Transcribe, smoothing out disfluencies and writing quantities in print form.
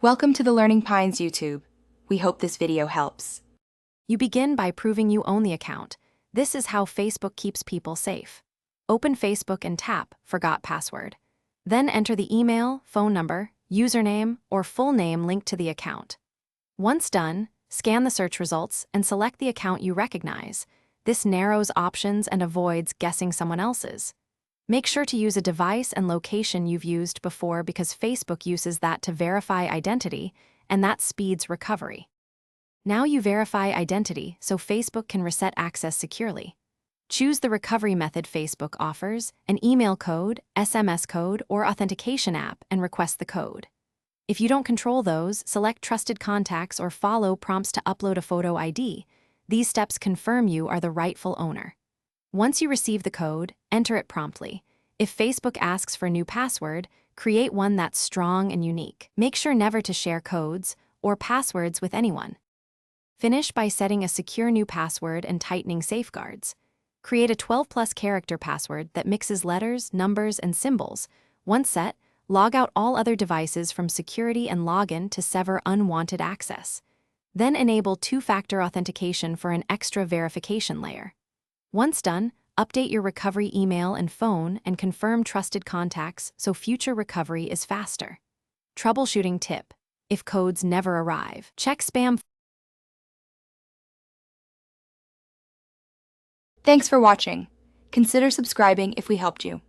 Welcome to the Learning Pines YouTube. We hope this video helps. You begin by proving you own the account. This is how Facebook keeps people safe. Open Facebook and tap Forgot Password. Then enter the email, phone number, username, or full name linked to the account. Once done, scan the search results and select the account you recognize. This narrows options and avoids guessing someone else's. Make sure to use a device and location you've used before because Facebook uses that to verify identity, and that speeds recovery. Now you verify identity so Facebook can reset access securely. Choose the recovery method Facebook offers, an email code, SMS code, or authentication app, and request the code. If you don't control those, select Trusted Contacts or follow prompts to upload a photo ID. These steps confirm you are the rightful owner. Once you receive the code, enter it promptly. If Facebook asks for a new password, create one that's strong and unique. Make sure never to share codes or passwords with anyone. Finish by setting a secure new password and tightening safeguards. Create a 12+ character password that mixes letters, numbers, and symbols. Once set, log out all other devices from security and log in to sever unwanted access. Then enable two-factor authentication for an extra verification layer. Once done, update your recovery email and phone and confirm trusted contacts so future recovery is faster. Troubleshooting tip: if codes never arrive, check spam. Thanks for watching. Consider subscribing if we helped you.